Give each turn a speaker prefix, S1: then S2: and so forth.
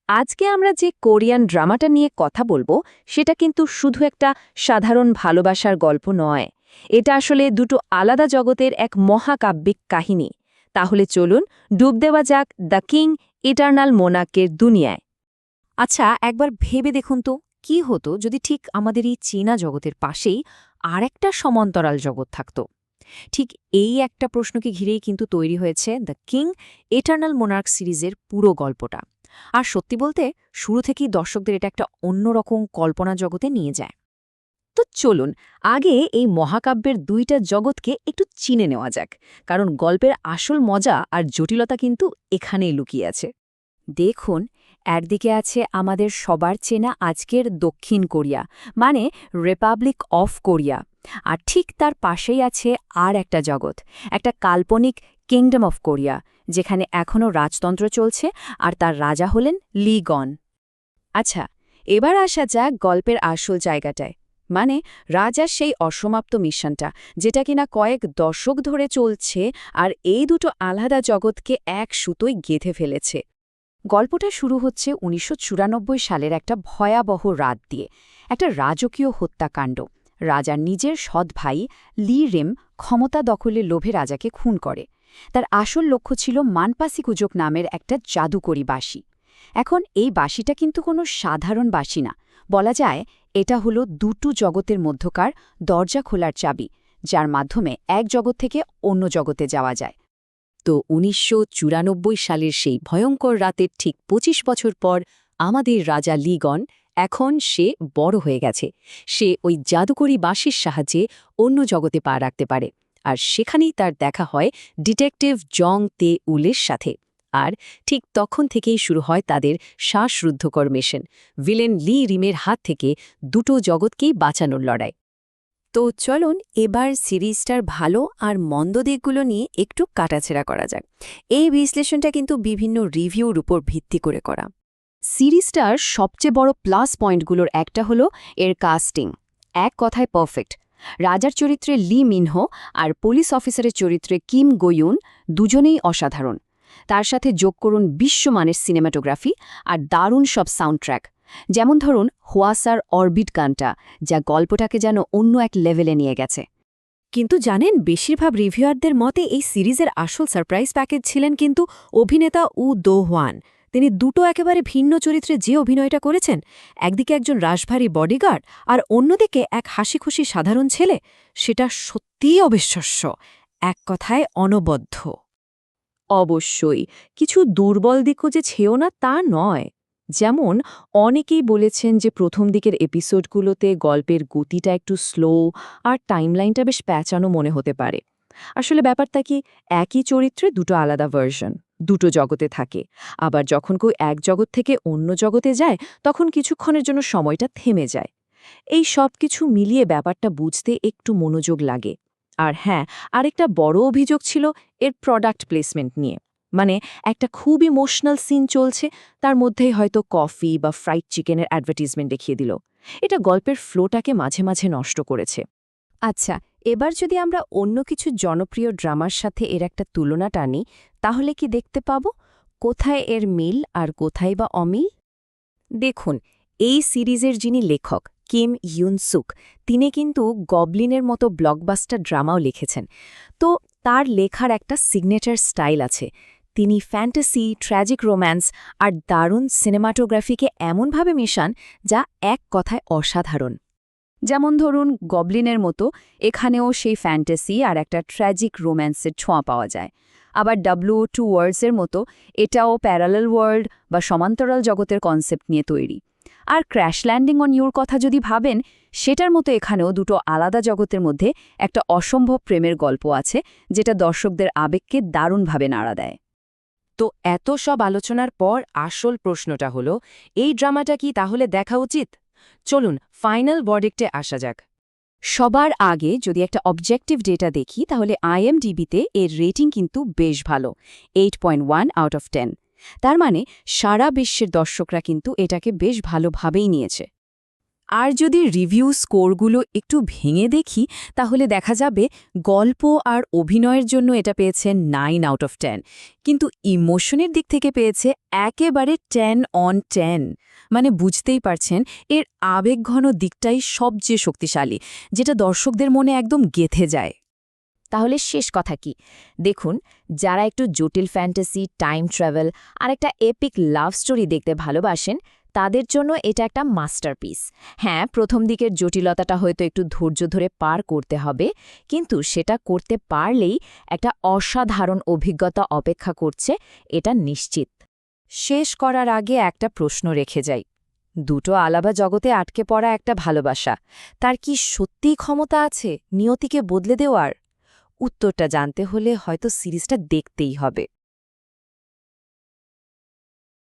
S1: আজকে আমরা যে কোরিয়ান ড্রামাটা নিয়ে কথা বলবো সেটা কিন্তু শুধু একটা সাধারণ ভালোবাসার গল্প নয়। এটা আসলে দুটো আলাদা জগতের এক মহাকাব্যিক কাহিনী। তাহলে চলুন ডুব দেওয়া যাক দ্য কিং ইটার্নাল মোনাকের দুনিয়ায়।
S2: আচ্ছা, একবার ভেবে দেখুন তো কি হতো যদি ঠিক আমাদের এই চীনা জগতের পাশেই আরেকটা সমান্তরাল জগৎ থাকত। ঠিক এই একটা প্রশ্নকে ঘিরেই কিন্তু তৈরি হয়েছে দ্য কিং এটার্নাল মোনার্ক সিরিজের পুরো গল্পটা। আর সত্যি বলতে শুরু থেকেই দর্শকদের এটা একটা অন্যরকম কল্পনা জগতে নিয়ে যায়।
S1: তো চলুন আগে এই মহাকাব্যের দুইটা জগৎকে একটু চিনে নেওয়া যাক, কারণ গল্পের আসল মজা আর জটিলতা কিন্তু এখানেই লুকিয়ে আছে।
S2: দেখুন, একদিকে আছে আমাদের সবার চেনা আজকের দক্ষিণ কোরিয়া, মানে রিপাবলিক অফ কোরিয়া। আর ঠিক তার পাশেই আছে আর একটা জগৎ, একটা কাল্পনিক কিংডম অফ কোরিয়া, যেখানে এখনও রাজতন্ত্র চলছে আর তার রাজা হলেন লি গন।
S1: আচ্ছা, এবার আসা যাক গল্পের আসল জায়গাটায়, মানে রাজার সেই অসমাপ্ত মিশনটা, যেটা কিনা কয়েক দশক ধরে চলছে আর এই দুটো আলাদা জগৎকে এক সুতোয় গেঁথে ফেলেছে।
S2: গল্পটা শুরু হচ্ছে ১৯৯৪ সালের একটা ভয়াবহ রাত দিয়ে, একটা রাজকীয় হত্যাকাণ্ড। রাজার নিজের সৎ ভাই লি রিম ক্ষমতা দখলের লোভে রাজাকে খুন করে। তার আসল লক্ষ্য ছিল মানপাসিকুজোক নামের একটা জাদুকরী বাঁশি। এখন এই বাঁশিটা কিন্তু কোনো সাধারণ বাঁশি না, বলা যায় এটা হলো দুটো জগতের মধ্যকার দরজা খোলার চাবি, যার মাধ্যমে এক জগৎ থেকে অন্য জগতে যাওয়া যায়।
S1: তো ১৯৯৪ সালের সেই ভয়ঙ্কর রাতের ঠিক ২৫ বছর পর আমাদের রাজা লিগন, এখন সে বড় হয়ে গেছে। সে ওই জাদুকরী বাঁশির সাহায্যে অন্য জগতে পা রাখতে পারে। আর সেখানেই তার দেখা হয় ডিটেকটিভ জং তে উলের সাথে। আর ঠিক তখন থেকেই শুরু হয় তাদের শ্বাসরুদ্ধকর মিশন, ভিলেন লি রিমের হাত থেকে দুটো জগৎকেই বাঁচানোর লড়াই।
S2: তো চলুন এবার সিরিজটার ভালো আর মন্দ দিকগুলো নিয়ে একটু কাটাছেড়া করা যাক। এই বিশ্লেষণটা কিন্তু বিভিন্ন রিভিউর উপর ভিত্তি করে করা।
S1: সিরিজটার সবচেয়ে বড় প্লাস পয়েন্টগুলোর একটা হলো এর কাস্টিং। এক কথায় পারফেক্ট। রাজার চরিত্রে লি মিনহো আর পুলিশ অফিসারের চরিত্রে কিম গোয়ুন দুজনেই অসাধারণ। তার সাথে যোগ করুন বিশ্বমানের সিনেমাটোগ্রাফি আর দারুণ সব সাউন্ড ট্র্যাক, যেমন ধরুন হোয়াসার অরবিট গানটা, যা গল্পটাকে যেন অন্য এক লেভেলে নিয়ে গেছে।
S2: কিন্তু জানেন, বেশিরভাগ রিভিউয়ারদের মতে এই সিরিজের আসল সারপ্রাইজ প্যাকেজ ছিলেন কিন্তু অভিনেতা দো হওয়ান। তিনি দুটো একেবারে ভিন্ন চরিত্রে যে অভিনয়টা করেছেন, একদিকে একজন রাশভারী বডিগার্ড আর অন্যদিকে এক হাসিখুশি সাধারণ ছেলে, সেটা সত্যিই অবিশ্বাস্য, এক কথায় অনবদ্য।
S1: অবশ্যই কিছু দুর্বল দিকও যে ছেও না তা নয়। যেমন অনেকেই বলেছেন যে প্রথম দিকের এপিসোডগুলোতে গল্পের গতিটা একটু স্লো আর টাইমলাইনটা বেশ প্যাঁচানো মনে হতে পারে। আসলে ব্যাপারটা কি, একই চরিত্রে দুটো আলাদা ভার্সন দুটো জগতে থাকে। আবার যখন কেউ এক জগৎ থেকে অন্য জগতে যায় তখন কিছুক্ষণের জন্য সময়টা থেমে যায়। এই সব কিছু মিলিয়ে ব্যাপারটা বুঝতে একটু মনোযোগ লাগে। আর হ্যাঁ, আরেকটা বড় অভিযোগ ছিল এর প্রোডাক্ট প্লেসমেন্ট নিয়ে। মানে একটা খুব ইমোশনাল সিন চলছে, তার মধ্যেই হয়তো কফি বা ফ্রাইড চিকেনের অ্যাডভার্টিজমেন্ট দেখিয়ে দিল। এটা গল্পের ফ্লোটাকে মাঝে মাঝে নষ্ট করেছে।
S2: আচ্ছা, এবার যদি আমরা অন্য কিছু জনপ্রিয় ড্রামার সাথে এর একটা তুলনা টানি, তাহলে কি দেখতে পাব কোথায় এর মিল আর কোথায় বা অমিল? দেখুন, এই সিরিজের যিনি লেখক কিম ইউন সুক, তিনি কিন্তু গবলিনের মতো ব্লকবাস্টার ড্রামাও লিখেছেন। তো তার লেখার একটা সিগনেচার স্টাইল আছে। তিনি ফ্যান্টাসি, ট্র্যাজিক রোম্যান্স আর দারুণ সিনেমাটোগ্রাফিকে এমনভাবে মেশান যা এক কথায় অসাধারণ।
S1: যেমন ধরুন গবলিনের মতো এখানেও সেই ফ্যান্টাসি আর একটা ট্র্যাজিক রোম্যান্সের ছোঁয়া পাওয়া যায়। আবার টু ওয়ার্ল্ডসের মতো এটাও প্যারালাল ওয়ার্ল্ড বা সমান্তরাল জগতের কনসেপ্ট নিয়ে তৈরি। আর ক্র্যাশ ল্যান্ডিং অন ইউর কথা যদি ভাবেন, সেটার মতো এখানেও দুটো আলাদা জগতের মধ্যে একটা অসম্ভব প্রেমের গল্প আছে, যেটা দর্শকদের আবেগকে দারুণভাবে নাড়া দেয়।
S3: তো এত সব আলোচনার পর আসল প্রশ্নটা হলো, এই ড্রামাটা কি তাহলে দেখা উচিত? চলুন ফাইনাল ভার্ডিক্টে আসা যাক।
S2: সবার আগে যদি একটা অবজেক্টিভ ডেটা দেখি, তাহলে IMDbতে এর রেটিং কিন্তু বেশ ভালো, 8.1 আউট অফ 10। তার মানে সারা বিশ্বের দর্শকরা কিন্তু এটাকে বেশ ভালোভাবেই নিয়েছে।
S1: আর যদি রিভিউ স্কোরগুলো একটু ভেঙে দেখি তাহলে দেখা যাবে গল্প আর অভিনয়ের জন্য এটা পেয়েছে 9 আউট অফ 10, কিন্তু ইমোশনের দিক থেকে পেয়েছে একেবারে 10 অন 10। মানে বুঝতেই পারছেন, এর আবেগঘন দিকটাই সবচেয়ে শক্তিশালী, যেটা দর্শকদের মনে একদম গেঁথে যায়।
S2: তাহলে শেষ কথা কি? দেখুন, যারা একটু জটিল ফ্যান্টাসি, টাইম ট্রাভেল আর একটা এপিক লাভ স্টোরি দেখতে ভালোবাসেন, তাদের জন্য এটা একটা মাস্টারপিস। হ্যাঁ, প্রথম দিকের জটিলতাটা হয়তো একটু ধৈর্য ধরে পার করতে হবে, কিন্তু সেটা করতে পারলেই একটা অসাধারণ অভিজ্ঞতা অপেক্ষা করছে, এটা নিশ্চিত।
S3: শেষ করার আগে একটা প্রশ্ন রেখে যাই। দুটো আলাদা জগতে আটকে পড়া একটা ভালোবাসা, তার কি সত্যিই ক্ষমতা আছে নিয়তিকে বদলে দেওয়ার? উত্তরটা জানতে হলে হয়তো সিরিজটা দেখতেই হবে।